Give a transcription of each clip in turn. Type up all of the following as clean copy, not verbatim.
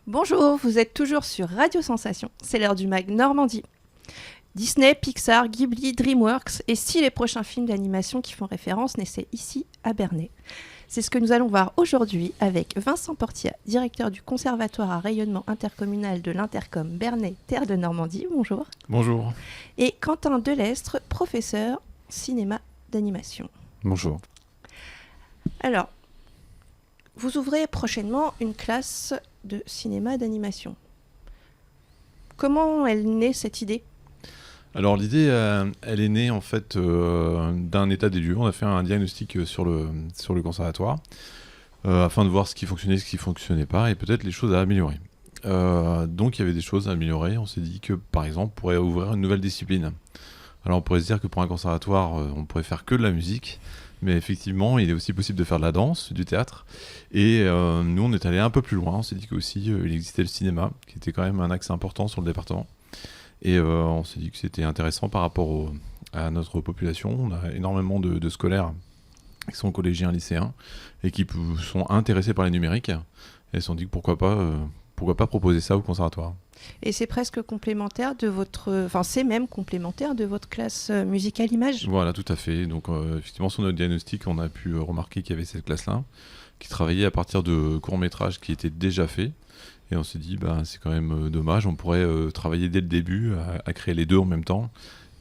Bonjour, vous êtes toujours sur Radio Sensation, c'est l'heure du mag Normandie. Disney, Pixar, Ghibli, DreamWorks et si les prochains films d'animation qui font référence naissaient ici à Bernay. C'est ce que nous allons voir aujourd'hui avec Vincent Portia, directeur du Conservatoire à rayonnement intercommunal de l'Intercom Bernay Terre de Normandie. Bonjour. Bonjour. Et Quentin Delestre, professeur cinéma d'animation. Bonjour. Alors, vous ouvrez prochainement une classe de cinéma d'animation. Comment elle naît cette idée ? Alors l'idée, elle est née en fait d'un état des lieux. On a fait un diagnostic sur le conservatoire afin de voir ce qui fonctionnait, ce qui ne fonctionnait pas et peut-être les choses à améliorer. Donc il y avait des choses à améliorer. On s'est dit que par exemple, on pourrait ouvrir une nouvelle discipline. Alors on pourrait se dire que pour un conservatoire, on pourrait faire que de la musique. Mais effectivement, il est aussi possible de faire de la danse, du théâtre. Et nous, on est allé un peu plus loin. On s'est dit qu'aussi, il existait le cinéma, qui était quand même un axe important sur le département. Et on s'est dit que c'était intéressant par rapport à notre population. On a énormément de scolaires qui sont collégiens, lycéens, et qui sont intéressés par les numériques. Et ils se sont dit que pourquoi pas proposer ça au conservatoire. Et c'est presque complémentaire de votre... Enfin, c'est même complémentaire de votre classe musicale image. Voilà, tout à fait. Donc, effectivement, sur notre diagnostic, on a pu remarquer qu'il y avait cette classe-là, qui travaillait à partir de courts-métrages qui étaient déjà faits. Et on s'est dit, c'est quand même dommage, on pourrait travailler dès le début à créer les deux en même temps,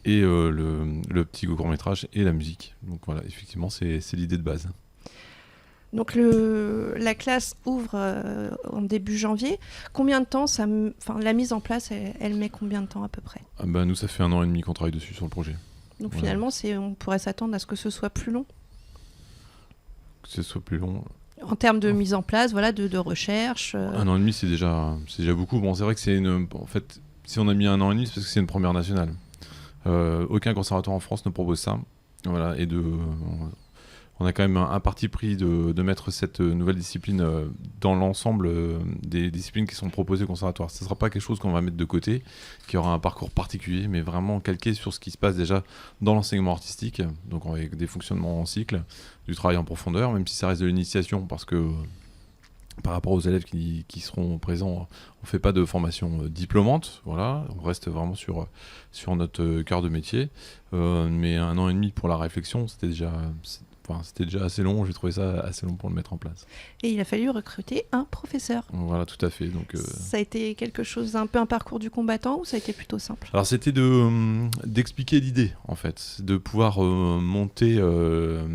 et le petit court-métrage et la musique. Donc voilà, effectivement, c'est l'idée de base. Donc la classe ouvre en début janvier. Combien de temps la mise en place, elle met combien de temps à peu près ? Nous, ça fait 1 an et demi qu'on travaille dessus sur le projet. Donc voilà. Finalement, on pourrait s'attendre à ce que ce soit plus long ? Que ce soit plus long. En termes de mise en place, voilà, de recherche. 1 an et demi, c'est déjà beaucoup. Bon, c'est vrai que en fait, si on a mis 1 an et demi, c'est parce que c'est une première nationale. Aucun conservatoire en France ne propose ça. Voilà, et on a quand même un parti pris de mettre cette nouvelle discipline dans l'ensemble des disciplines qui sont proposées au conservatoire. Ce ne sera pas quelque chose qu'on va mettre de côté, qui aura un parcours particulier, mais vraiment calqué sur ce qui se passe déjà dans l'enseignement artistique, donc avec des fonctionnements en cycle, du travail en profondeur, même si ça reste de l'initiation, parce que par rapport aux élèves qui seront présents, on ne fait pas de formation diplômante, voilà, on reste vraiment sur notre cœur de métier, mais 1 an et demi pour la réflexion, c'était déjà assez long, j'ai trouvé ça assez long pour le mettre en place. Et il a fallu recruter un professeur. Voilà, tout à fait. Donc, ça a été quelque chose, un peu un parcours du combattant, ou ça a été plutôt simple ? Alors c'était d'expliquer l'idée, en fait, de pouvoir monter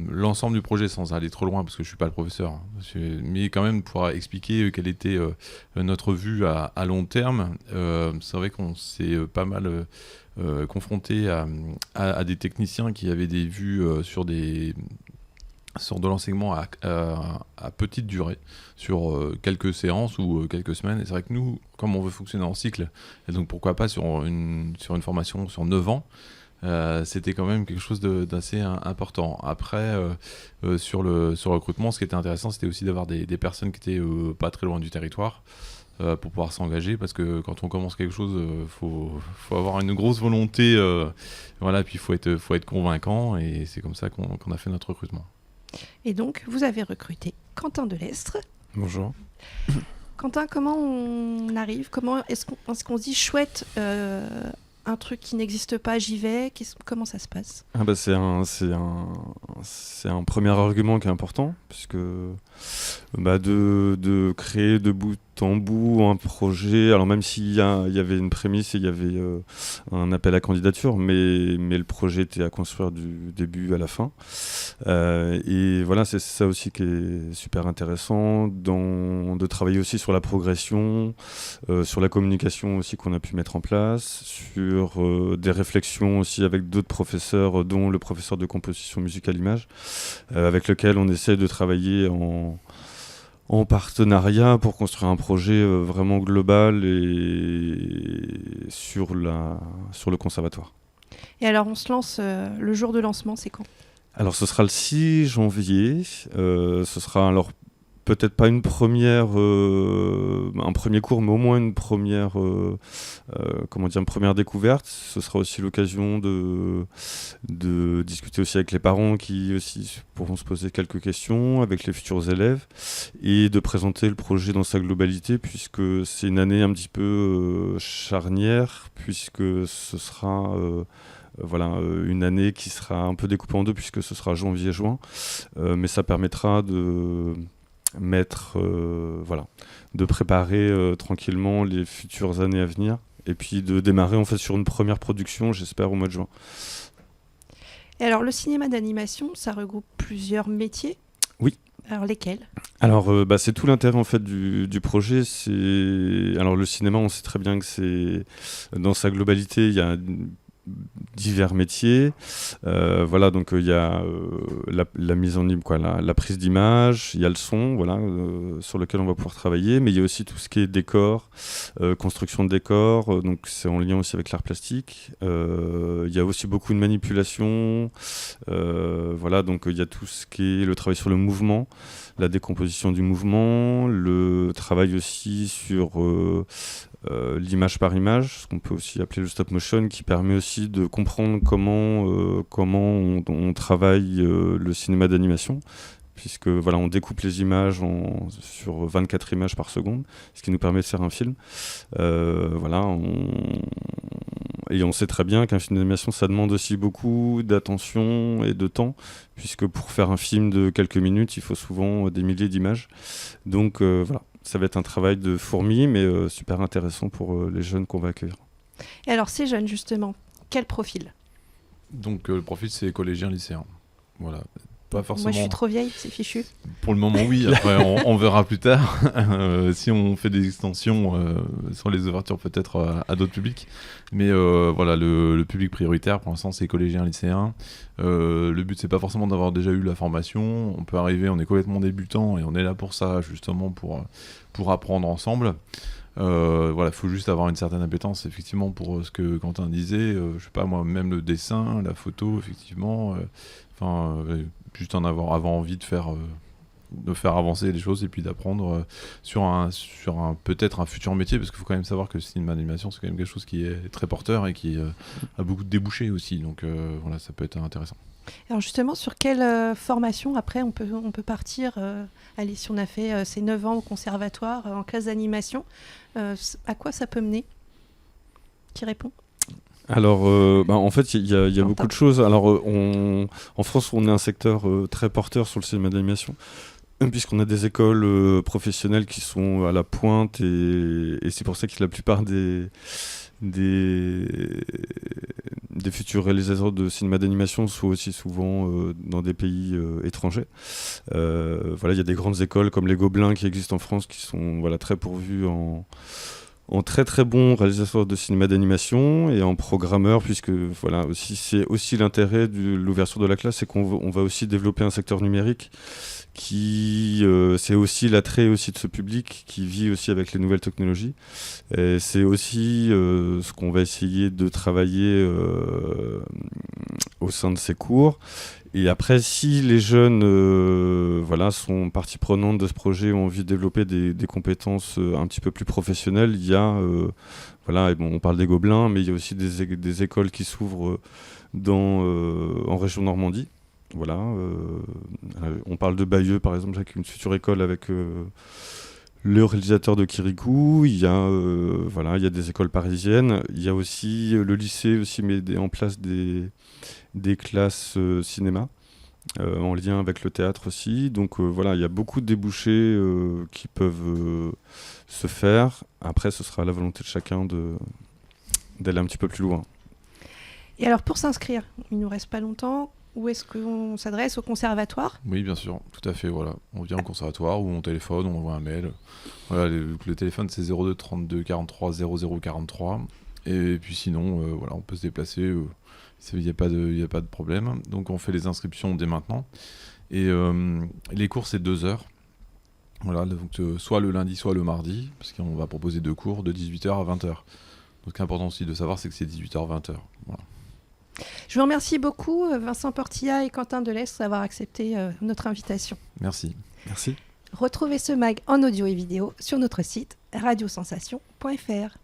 l'ensemble du projet sans aller trop loin, parce que je ne suis pas le professeur, mais quand même pouvoir expliquer quelle était notre vue à long terme. C'est vrai qu'on s'est pas mal confronté à des techniciens qui avaient des vues sur de l'enseignement à petite durée, sur quelques séances ou quelques semaines. Et c'est vrai que nous, comme on veut fonctionner en cycle, et donc pourquoi pas sur une formation sur 9 ans, c'était quand même quelque chose d'assez important. Après, sur le recrutement, ce qui était intéressant, c'était aussi d'avoir des personnes qui étaient pas très loin du territoire, pour pouvoir s'engager, parce que quand on commence quelque chose, faut avoir une grosse volonté, voilà, puis faut être convaincant, et c'est comme ça qu'on a fait notre recrutement. Et donc, vous avez recruté Quentin Delestre. Bonjour. Quentin, comment on arrive ? Comment est-ce qu'on se dit chouette, un truc qui n'existe pas, j'y vais ? Comment ça se passe ? C'est un premier argument qui est important, puisque de créer de bout en bout un projet, alors même s'il y avait une prémisse et il y avait un appel à candidature, mais le projet était à construire du début à la fin. Et voilà, c'est ça aussi qui est super intéressant, de travailler aussi sur la progression, sur la communication aussi qu'on a pu mettre en place, sur des réflexions aussi avec d'autres professeurs, dont le professeur de composition musicale image, avec lequel on essaie de travailler en partenariat pour construire un projet vraiment global et sur le conservatoire. Et alors on se lance, le jour de lancement, c'est quand ? Alors ce sera le 6 janvier, ce sera alors peut-être pas un premier cours, mais au moins une première découverte. Ce sera aussi l'occasion de discuter aussi avec les parents qui aussi pourront se poser quelques questions, avec les futurs élèves, et de présenter le projet dans sa globalité, puisque c'est une année un petit peu charnière, puisque ce sera une année qui sera un peu découpée en deux, puisque ce sera janvier-juin, mais ça permettra de préparer tranquillement les futures années à venir, et puis de démarrer en fait sur une première production, j'espère, au mois de juin. Et alors, le cinéma d'animation, ça regroupe plusieurs métiers. Oui. Alors, lesquels ? Alors, c'est tout l'intérêt en fait du projet. Alors, le cinéma, on sait très bien que c'est dans sa globalité, il y a divers métiers. Donc il y a la mise en image, la prise d'image, il y a le son, sur lequel on va pouvoir travailler, mais il y a aussi tout ce qui est décor, construction de décor, donc c'est en lien aussi avec l'art plastique. Il y a aussi beaucoup de manipulation, donc il y a tout ce qui est le travail sur le mouvement, la décomposition du mouvement, le travail aussi sur l'image par image, ce qu'on peut aussi appeler le stop motion, qui permet aussi de comprendre comment on travaille le cinéma d'animation, puisque on découpe les images sur 24 images par seconde, ce qui nous permet de faire un film. Et on sait très bien qu'un film d'animation, ça demande aussi beaucoup d'attention et de temps, puisque pour faire un film de quelques minutes, il faut souvent des milliers d'images. Donc ça va être un travail de fourmi, mais super intéressant pour les jeunes qu'on va accueillir. Et alors, ces jeunes, justement, quel profil ? Donc, le profil, c'est collégien, lycéen. Voilà. Pas forcément... Moi, je suis trop vieille, c'est fichu. Pour le moment, oui. Après, on verra plus tard. Si on fait des extensions sur les ouvertures, peut-être à d'autres publics. Mais le public prioritaire, pour l'instant, c'est collégien, lycéen. Le but, c'est pas forcément d'avoir déjà eu la formation. On peut arriver, on est complètement débutant et on est là pour ça, justement, pour apprendre ensemble. Faut juste avoir une certaine appétence, effectivement, pour ce que Quentin disait. Je sais pas, moi, même le dessin, la photo, effectivement. Juste en avoir envie de faire avancer les choses et puis d'apprendre sur peut-être un futur métier, parce qu'il faut quand même savoir que le cinéma d'animation, c'est quand même quelque chose qui est très porteur et qui a beaucoup de débouchés aussi. Donc ça peut être intéressant. Alors justement, sur quelle formation après on peut partir allez, si on a fait ses 9 ans au conservatoire en classe d'animation, à quoi ça peut mener ? Qui répond ? Alors, en fait, il y a beaucoup de choses. Alors, en France, on est un secteur très porteur sur le cinéma d'animation, puisqu'on a des écoles professionnelles qui sont à la pointe, et c'est pour ça que la plupart des futurs réalisateurs de cinéma d'animation sont aussi souvent dans des pays étrangers. Il y a des grandes écoles comme les Gobelins qui existent en France, qui sont très pourvues en très très bons réalisateurs de cinéma d'animation et en programmeurs, puisque c'est aussi l'intérêt de l'ouverture de la classe, c'est qu'on va aussi développer un secteur numérique qui c'est aussi l'attrait aussi de ce public qui vit aussi avec les nouvelles technologies. Et c'est aussi ce qu'on va essayer de travailler au sein de ces cours. Et après, si les jeunes sont partie prenante de ce projet, ont envie de développer des compétences un petit peu plus professionnelles, il y a, on parle des Gobelins, mais il y a aussi des écoles qui s'ouvrent en région Normandie. On parle de Bayeux, par exemple, avec une future école avec le réalisateur de Kirikou. Il y a des écoles parisiennes. Il y a aussi le lycée aussi met en place des classes cinéma en lien avec le théâtre aussi. Donc il y a beaucoup de débouchés qui peuvent se faire. Après, ce sera la volonté de chacun d'aller un petit peu plus loin. Et alors, pour s'inscrire, il nous reste pas longtemps. Où est-ce qu'on s'adresse ? Au conservatoire ? Oui, bien sûr, tout à fait. On vient au conservatoire ou on téléphone, on envoie un mail. Le téléphone, c'est 02 32 43 00 43. Et puis sinon, on peut se déplacer. Il n'y a pas de problème. Donc on fait les inscriptions dès maintenant. Et les cours, c'est 2 heures. Donc soit le lundi, soit le mardi, parce qu'on va proposer 2 cours de 18h à 20h. Donc ce qui est important aussi de savoir, c'est que c'est 18h-20h. Voilà. Je vous remercie beaucoup, Vincent Portilla et Quentin Delestre, d'avoir accepté notre invitation. Merci. Merci. Retrouvez ce mag en audio et vidéo sur notre site radiosensation.fr.